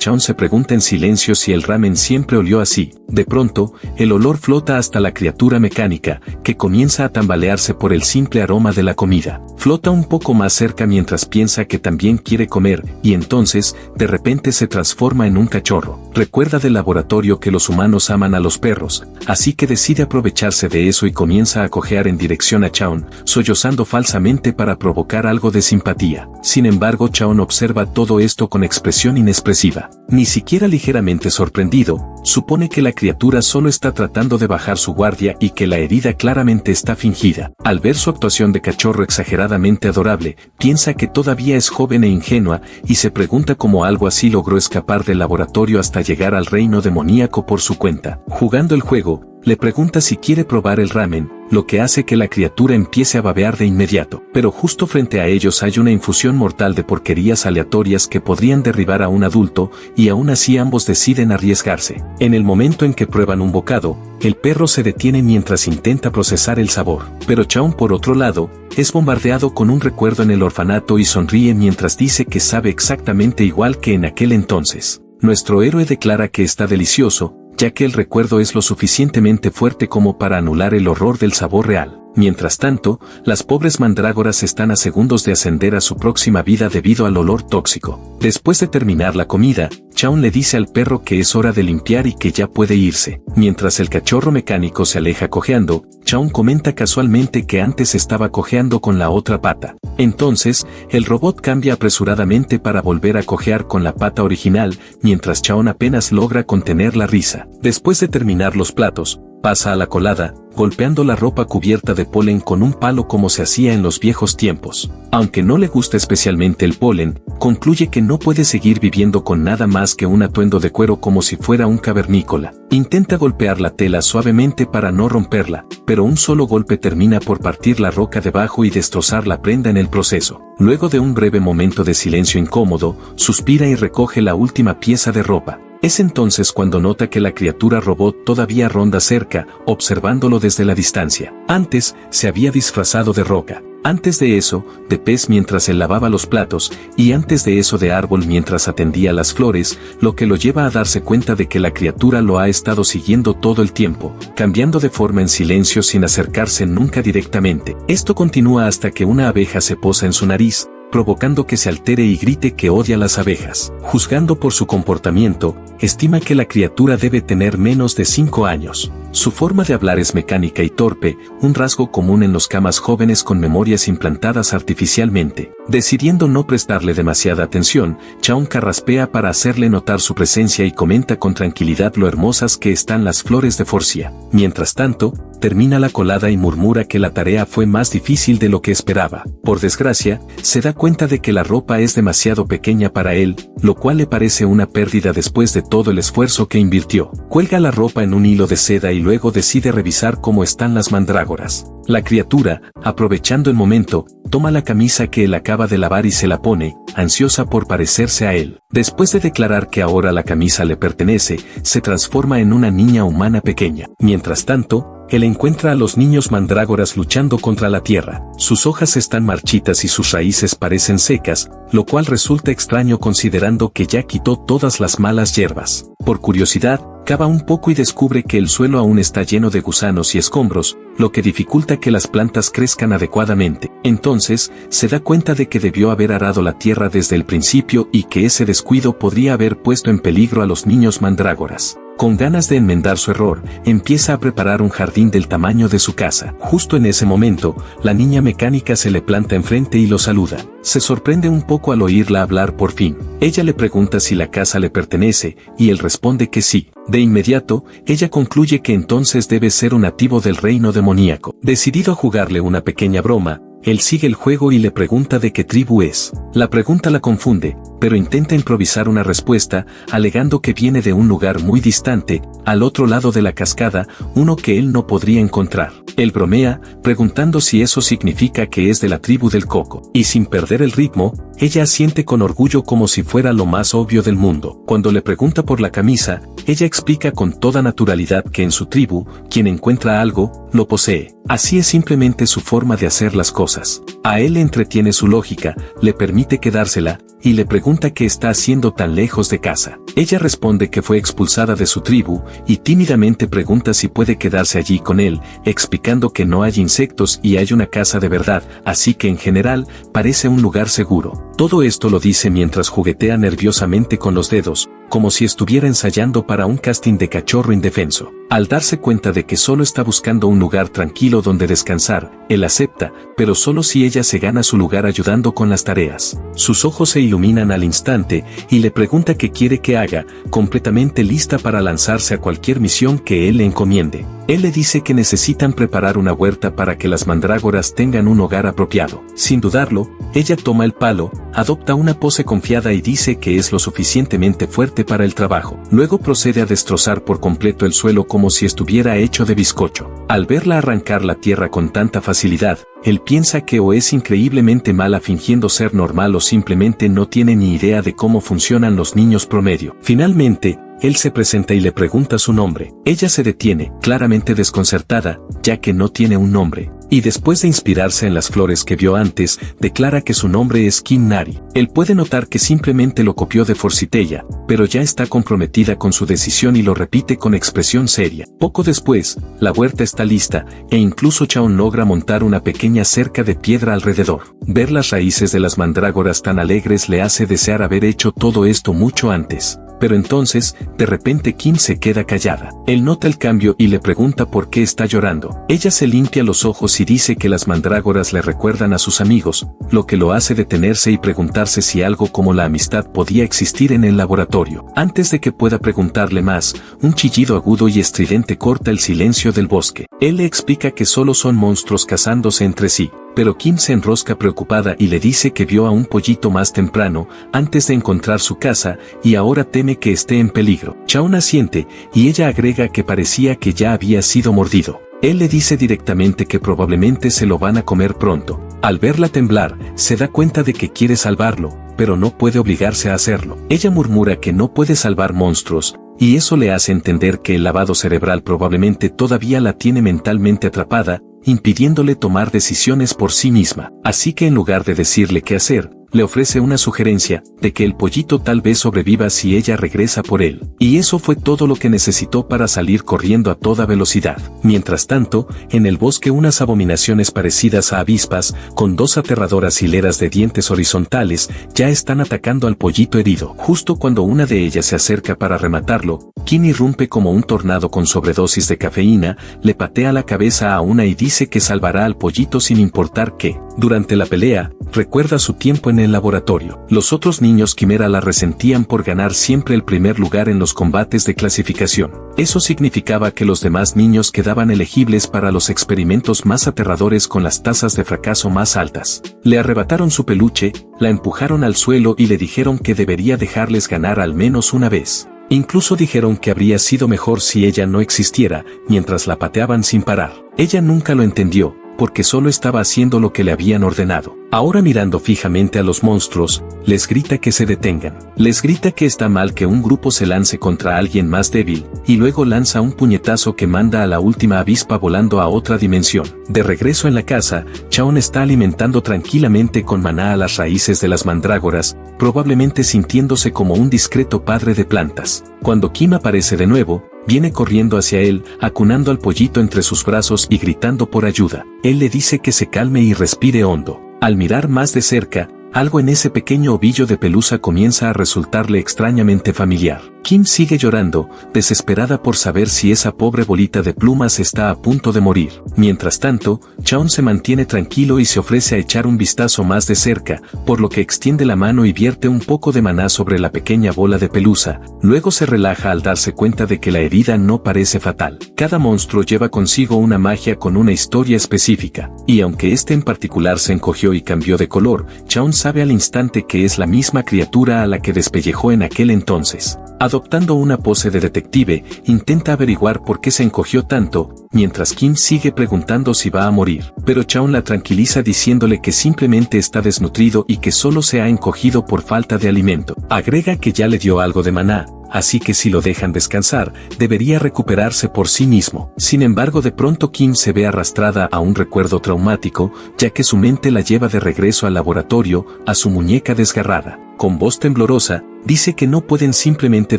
Chaon se pregunta en silencio si el ramen siempre olió así. De pronto, el olor flota hasta la criatura mecánica, que comienza a tambalearse por el simple aroma de la comida. Flota un poco más cerca mientras piensa que también quiere comer, y entonces, de repente se transforma en un cachorro. Recuerda del laboratorio que los humanos aman a los perros, así que decide aprovecharse de eso y comienza a cojear en dirección a Chaon, sollozando falsamente para provocar algo de simpatía. Sin embargo, Chaon observa todo esto con expresión inexpresiva. Ni siquiera ligeramente sorprendido, supone que la criatura solo está tratando de bajar su guardia y que la herida claramente está fingida. Al ver su actuación de cachorro exageradamente adorable, piensa que todavía es joven e ingenua y se pregunta cómo algo así logró escapar del laboratorio hasta llegar al reino demoníaco por su cuenta. Jugando el juego, le pregunta si quiere probar el ramen, lo que hace que la criatura empiece a babear de inmediato. Pero justo frente a ellos hay una infusión mortal de porquerías aleatorias que podrían derribar a un adulto, y aún así ambos deciden arriesgarse. En el momento en que prueban un bocado, el perro se detiene mientras intenta procesar el sabor. Pero Chaon, por otro lado, es bombardeado con un recuerdo en el orfanato y sonríe mientras dice que sabe exactamente igual que en aquel entonces. Nuestro héroe declara que está delicioso, ya que el recuerdo es lo suficientemente fuerte como para anular el horror del sabor real. Mientras tanto, las pobres mandrágoras están a segundos de ascender a su próxima vida debido al olor tóxico. Después de terminar la comida, Chaon le dice al perro que es hora de limpiar y que ya puede irse. Mientras el cachorro mecánico se aleja cojeando, Chaon comenta casualmente que antes estaba cojeando con la otra pata. Entonces, el robot cambia apresuradamente para volver a cojear con la pata original, mientras Chaon apenas logra contener la risa. Después de terminar los platos, pasa a la colada, golpeando la ropa cubierta de polen con un palo como se hacía en los viejos tiempos. Aunque no le gusta especialmente el polen, concluye que no puede seguir viviendo con nada más que un atuendo de cuero como si fuera un cavernícola. Intenta golpear la tela suavemente para no romperla, pero un solo golpe termina por partir la roca debajo y destrozar la prenda en el proceso. Luego de un breve momento de silencio incómodo, suspira y recoge la última pieza de ropa. Es entonces cuando nota que la criatura robot todavía ronda cerca, observándolo desde la distancia. Antes, se había disfrazado de roca. Antes de eso, de pez mientras él lavaba los platos, y antes de eso de árbol mientras atendía las flores, lo que lo lleva a darse cuenta de que la criatura lo ha estado siguiendo todo el tiempo, cambiando de forma en silencio sin acercarse nunca directamente. Esto continúa hasta que una abeja se posa en su nariz, provocando que se altere y grite que odia las abejas. Juzgando por su comportamiento, estima que la criatura debe tener menos de 5 años. Su forma de hablar es mecánica y torpe, un rasgo común en los camas jóvenes con memorias implantadas artificialmente. Decidiendo no prestarle demasiada atención, Chaon carraspea para hacerle notar su presencia y comenta con tranquilidad lo hermosas que están las flores de Forcia. Mientras tanto, termina la colada y murmura que la tarea fue más difícil de lo que esperaba. Por desgracia, se da cuenta de que la ropa es demasiado pequeña para él, lo cual le parece una pérdida después de todo el esfuerzo que invirtió. Cuelga la ropa en un hilo de seda y luego decide revisar cómo están las mandrágoras. La criatura, aprovechando el momento, toma la camisa que él acaba de lavar y se la pone, ansiosa por parecerse a él. Después de declarar que ahora la camisa le pertenece, se transforma en una niña humana pequeña. Mientras tanto, él encuentra a los niños mandrágoras luchando contra la tierra. Sus hojas están marchitas y sus raíces parecen secas, lo cual resulta extraño considerando que ya quitó todas las malas hierbas. Por curiosidad, cava un poco y descubre que el suelo aún está lleno de gusanos y escombros, lo que dificulta que las plantas crezcan adecuadamente. Entonces, se da cuenta de que debió haber arado la tierra desde el principio y que ese descuido podría haber puesto en peligro a los niños mandrágoras. Con ganas de enmendar su error, empieza a preparar un jardín del tamaño de su casa. Justo en ese momento, la niña mecánica se le planta enfrente y lo saluda. Se sorprende un poco al oírla hablar por fin. Ella le pregunta si la casa le pertenece, y él responde que sí. De inmediato, ella concluye que entonces debe ser un nativo del reino demoníaco. Decidido a jugarle una pequeña broma, él sigue el juego y le pregunta de qué tribu es. La pregunta la confunde, pero intenta improvisar una respuesta, alegando que viene de un lugar muy distante, al otro lado de la cascada, uno que él no podría encontrar. Él bromea, preguntando si eso significa que es de la tribu del coco, y sin perder el ritmo, ella asiente con orgullo como si fuera lo más obvio del mundo. Cuando le pregunta por la camisa, ella explica con toda naturalidad que en su tribu, quien encuentra algo, lo posee. Así es simplemente su forma de hacer las cosas. A él le entretiene su lógica, le permite quedársela, y le pregunta qué está haciendo tan lejos de casa. Ella responde que fue expulsada de su tribu, y tímidamente pregunta si puede quedarse allí con él, explicando que no hay insectos y hay una casa de verdad, así que en general, parece un lugar seguro. Todo esto lo dice mientras juguetea nerviosamente con los dedos, como si estuviera ensayando para un casting de cachorro indefenso. Al darse cuenta de que solo está buscando un lugar tranquilo donde descansar, él acepta, pero solo si ella se gana su lugar ayudando con las tareas. Sus ojos se iluminan al instante, y le pregunta qué quiere que haga, completamente lista para lanzarse a cualquier misión que él le encomiende. Él le dice que necesitan preparar una huerta para que las mandrágoras tengan un hogar apropiado. Sin dudarlo, ella toma el palo, adopta una pose confiada y dice que es lo suficientemente fuerte para el trabajo. Luego procede a destrozar por completo el suelo como si estuviera hecho de bizcocho. Al verla arrancar la tierra con tanta facilidad, él piensa que o es increíblemente mala fingiendo ser normal o simplemente no tiene ni idea de cómo funcionan los niños promedio. Finalmente, él se presenta y le pregunta su nombre. Ella se detiene, claramente desconcertada, ya que no tiene un nombre. Y después de inspirarse en las flores que vio antes, declara que su nombre es Kim Nari. Él puede notar que simplemente lo copió de Forsythia, pero ya está comprometida con su decisión y lo repite con expresión seria. Poco después, la huerta está lista, e incluso Chaon logra montar una pequeña cerca de piedra alrededor. Ver las raíces de las mandrágoras tan alegres le hace desear haber hecho todo esto mucho antes. Pero entonces, de repente Kim se queda callada. Él nota el cambio y le pregunta por qué está llorando. Ella se limpia los ojos y dice que las mandrágoras le recuerdan a sus amigos, lo que lo hace detenerse y preguntarse si algo como la amistad podía existir en el laboratorio. Antes de que pueda preguntarle más, un chillido agudo y estridente corta el silencio del bosque. Él le explica que solo son monstruos cazándose entre sí. Pero Kim se enrosca preocupada y le dice que vio a un pollito más temprano, antes de encontrar su casa, y ahora teme que esté en peligro. Chaon asiente, y ella agrega que parecía que ya había sido mordido. Él le dice directamente que probablemente se lo van a comer pronto. Al verla temblar, se da cuenta de que quiere salvarlo, pero no puede obligarse a hacerlo. Ella murmura que no puede salvar monstruos, y eso le hace entender que el lavado cerebral probablemente todavía la tiene mentalmente atrapada, impidiéndole tomar decisiones por sí misma. Así que en lugar de decirle qué hacer, le ofrece una sugerencia, de que el pollito tal vez sobreviva si ella regresa por él. Y eso fue todo lo que necesitó para salir corriendo a toda velocidad. Mientras tanto, en el bosque unas abominaciones parecidas a avispas, con dos aterradoras hileras de dientes horizontales, ya están atacando al pollito herido. Justo cuando una de ellas se acerca para rematarlo, Kim irrumpe como un tornado con sobredosis de cafeína, le patea la cabeza a una y dice que salvará al pollito sin importar qué. Durante la pelea, recuerda su tiempo en el laboratorio. Los otros niños quimera la resentían por ganar siempre el primer lugar en los combates de clasificación. Eso significaba que los demás niños quedaban elegibles para los experimentos más aterradores con las tasas de fracaso más altas. Le arrebataron su peluche, la empujaron al suelo y le dijeron que debería dejarles ganar al menos una vez. Incluso dijeron que habría sido mejor si ella no existiera, mientras la pateaban sin parar. Ella nunca lo entendió, porque solo estaba haciendo lo que le habían ordenado. Ahora mirando fijamente a los monstruos, les grita que se detengan. Les grita que está mal que un grupo se lance contra alguien más débil, y luego lanza un puñetazo que manda a la última avispa volando a otra dimensión. De regreso en la casa, Chaon está alimentando tranquilamente con maná a las raíces de las mandrágoras, probablemente sintiéndose como un discreto padre de plantas. Cuando Kim aparece de nuevo, viene corriendo hacia él, acunando al pollito entre sus brazos y gritando por ayuda. Él le dice que se calme y respire hondo. Al mirar más de cerca, algo en ese pequeño ovillo de pelusa comienza a resultarle extrañamente familiar. Kim sigue llorando, desesperada por saber si esa pobre bolita de plumas está a punto de morir. Mientras tanto, Chaon se mantiene tranquilo y se ofrece a echar un vistazo más de cerca, por lo que extiende la mano y vierte un poco de maná sobre la pequeña bola de pelusa. Luego se relaja al darse cuenta de que la herida no parece fatal. Cada monstruo lleva consigo una magia con una historia específica, y aunque este en particular se encogió y cambió de color, Chaon sabe al instante que es la misma criatura a la que despellejó en aquel entonces. Adoptando una pose de detective, intenta averiguar por qué se encogió tanto, mientras Kim sigue preguntando si va a morir. Pero Chaon la tranquiliza diciéndole que simplemente está desnutrido y que solo se ha encogido por falta de alimento. Agrega que ya le dio algo de maná, así que si lo dejan descansar, debería recuperarse por sí mismo. Sin embargo, de pronto Kim se ve arrastrada a un recuerdo traumático, ya que su mente la lleva de regreso al laboratorio, a su muñeca desgarrada. Con voz temblorosa, dice que no pueden simplemente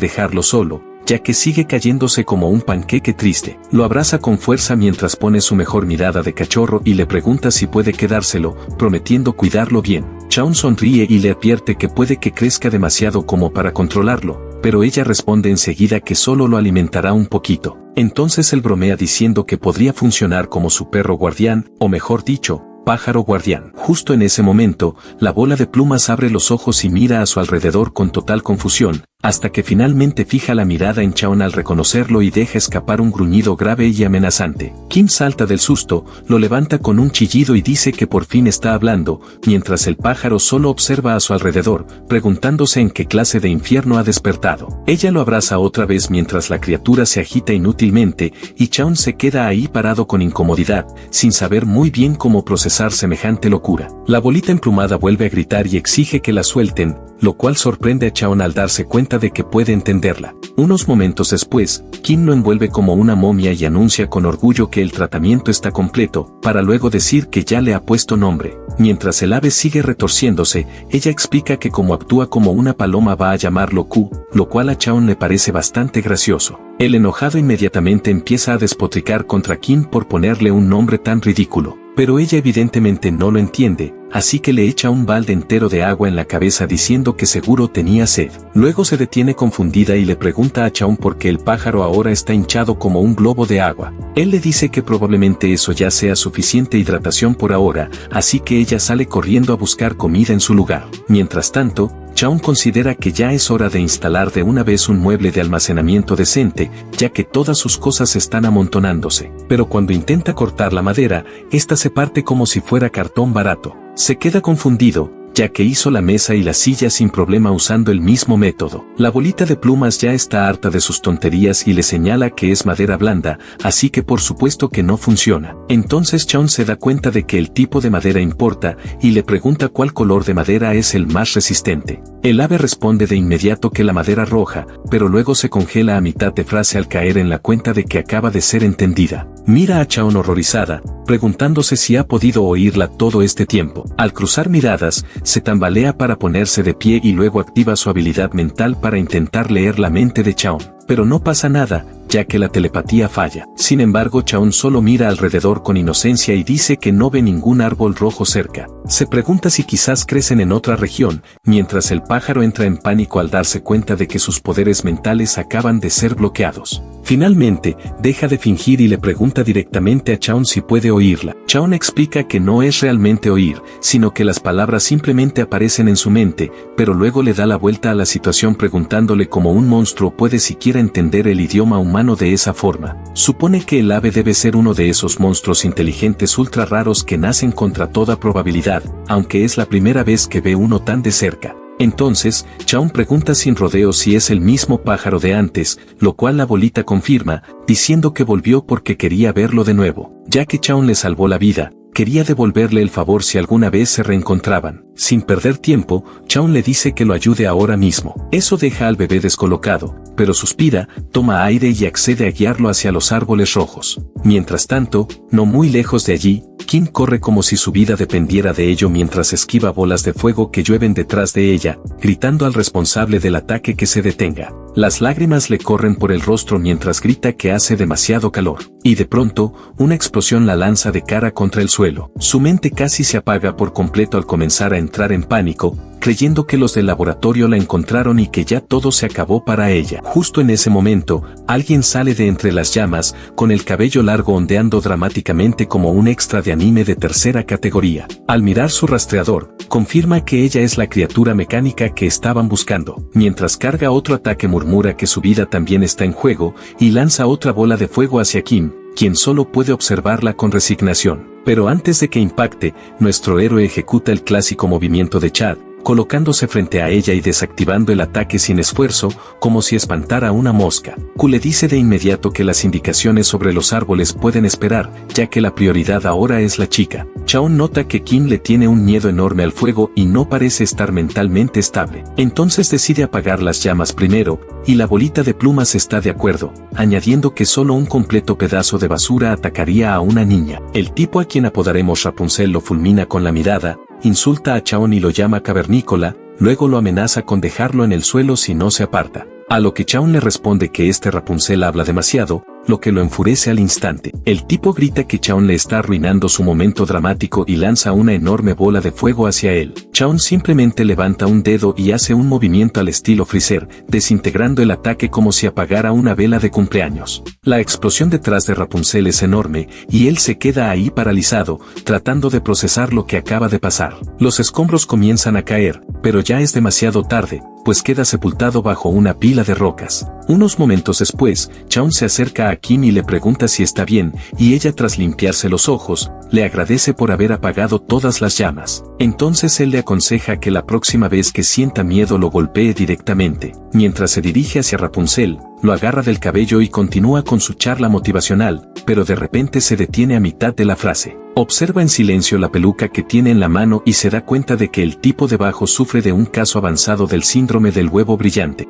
dejarlo solo, ya que sigue cayéndose como un panqueque triste. Lo abraza con fuerza mientras pone su mejor mirada de cachorro y le pregunta si puede quedárselo, prometiendo cuidarlo bien. Chaon sonríe y le advierte que puede que crezca demasiado como para controlarlo, pero ella responde enseguida que solo lo alimentará un poquito. Entonces él bromea diciendo que podría funcionar como su perro guardián, o mejor dicho, pájaro guardián. Justo en ese momento, la bola de plumas abre los ojos y mira a su alrededor con total confusión, hasta que finalmente fija la mirada en Chaon al reconocerlo y deja escapar un gruñido grave y amenazante. Kim salta del susto, lo levanta con un chillido y dice que por fin está hablando, mientras el pájaro solo observa a su alrededor, preguntándose en qué clase de infierno ha despertado. Ella lo abraza otra vez mientras la criatura se agita inútilmente, y Chaon se queda ahí parado con incomodidad, sin saber muy bien cómo procesar semejante locura. La bolita emplumada vuelve a gritar y exige que la suelten, lo cual sorprende a Chaon al darse cuenta de que puede entenderla. Unos momentos después, Kim lo envuelve como una momia y anuncia con orgullo que el tratamiento está completo, para luego decir que ya le ha puesto nombre. Mientras el ave sigue retorciéndose, ella explica que como actúa como una paloma va a llamarlo Q, lo cual a Chaon le parece bastante gracioso. El enojado inmediatamente empieza a despotricar contra Kim por ponerle un nombre tan ridículo, pero ella evidentemente no lo entiende, así que le echa un balde entero de agua en la cabeza diciendo que seguro tenía sed. Luego se detiene confundida y le pregunta a Chaon por qué el pájaro ahora está hinchado como un globo de agua. Él le dice que probablemente eso ya sea suficiente hidratación por ahora, así que ella sale corriendo a buscar comida en su lugar. Mientras tanto, Chaon considera que ya es hora de instalar de una vez un mueble de almacenamiento decente, ya que todas sus cosas están amontonándose. Pero cuando intenta cortar la madera, esta se parte como si fuera cartón barato. Se queda confundido, ya que hizo la mesa y la silla sin problema usando el mismo método. La bolita de plumas ya está harta de sus tonterías y le señala que es madera blanda, así que por supuesto que no funciona. Entonces Chaon se da cuenta de que el tipo de madera importa, y le pregunta cuál color de madera es el más resistente. El ave responde de inmediato que la madera roja, pero luego se congela a mitad de frase al caer en la cuenta de que acaba de ser entendida. Mira a Chaon horrorizada, preguntándose si ha podido oírla todo este tiempo. Al cruzar miradas, se tambalea para ponerse de pie y luego activa su habilidad mental para intentar leer la mente de Chaon. Pero no pasa nada, ya que la telepatía falla. Sin embargo, Chaon solo mira alrededor con inocencia y dice que no ve ningún árbol rojo cerca. Se pregunta si quizás crecen en otra región, mientras el pájaro entra en pánico al darse cuenta de que sus poderes mentales acaban de ser bloqueados. Finalmente, deja de fingir y le pregunta directamente a Chaon si puede oírla. Chaon explica que no es realmente oír, sino que las palabras simplemente aparecen en su mente, pero luego le da la vuelta a la situación preguntándole cómo un monstruo puede siquiera entender el idioma humano de esa forma. Supone que el ave debe ser uno de esos monstruos inteligentes ultra raros que nacen contra toda probabilidad, aunque es la primera vez que ve uno tan de cerca. Entonces, Chaon pregunta sin rodeos si es el mismo pájaro de antes, lo cual la bolita confirma, diciendo que volvió porque quería verlo de nuevo. Ya que Chaon le salvó la vida, quería devolverle el favor si alguna vez se reencontraban. Sin perder tiempo, Chaon le dice que lo ayude ahora mismo. Eso deja al bebé descolocado, pero suspira, toma aire y accede a guiarlo hacia los árboles rojos. Mientras tanto, no muy lejos de allí, Kim corre como si su vida dependiera de ello mientras esquiva bolas de fuego que llueven detrás de ella, gritando al responsable del ataque que se detenga. Las lágrimas le corren por el rostro mientras grita que hace demasiado calor. Y de pronto, una explosión la lanza de cara contra el suelo. Su mente casi se apaga por completo al comenzar a entrar en pánico, creyendo que los del laboratorio la encontraron y que ya todo se acabó para ella. Justo en ese momento, alguien sale de entre las llamas, con el cabello largo ondeando dramáticamente como un extra de anime de tercera categoría. Al mirar su rastreador, confirma que ella es la criatura mecánica que estaban buscando. Mientras carga otro ataque murmura que su vida también está en juego, y lanza otra bola de fuego hacia Kim, quien solo puede observarla con resignación. Pero antes de que impacte, nuestro héroe ejecuta el clásico movimiento de Chad, colocándose frente a ella y desactivando el ataque sin esfuerzo, como si espantara a una mosca. Q le dice de inmediato que las indicaciones sobre los árboles pueden esperar, ya que la prioridad ahora es la chica. Chaon nota que Kim le tiene un miedo enorme al fuego y no parece estar mentalmente estable. Entonces decide apagar las llamas primero, y la bolita de plumas está de acuerdo, añadiendo que solo un completo pedazo de basura atacaría a una niña. El tipo a quien apodaremos Rapunzel lo fulmina con la mirada, insulta a Chaon y lo llama cavernícola, luego lo amenaza con dejarlo en el suelo si no se aparta. A lo que Chaon le responde que este Rapunzel habla demasiado, lo que lo enfurece al instante. El tipo grita que Chaon le está arruinando su momento dramático y lanza una enorme bola de fuego hacia él. Chaon simplemente levanta un dedo y hace un movimiento al estilo Freezer, desintegrando el ataque como si apagara una vela de cumpleaños. La explosión detrás de Rapunzel es enorme, y él se queda ahí paralizado, tratando de procesar lo que acaba de pasar. Los escombros comienzan a caer, pero ya es demasiado tarde, pues queda sepultado bajo una pila de rocas. Unos momentos después, Chaon se acerca a Kim y le pregunta si está bien, y ella tras limpiarse los ojos, le agradece por haber apagado todas las llamas. Entonces él le aconseja que la próxima vez que sienta miedo lo golpee directamente. Mientras se dirige hacia Rapunzel, lo agarra del cabello y continúa con su charla motivacional, pero de repente se detiene a mitad de la frase. Observa en silencio la peluca que tiene en la mano y se da cuenta de que el tipo debajo sufre de un caso avanzado del síndrome del huevo brillante.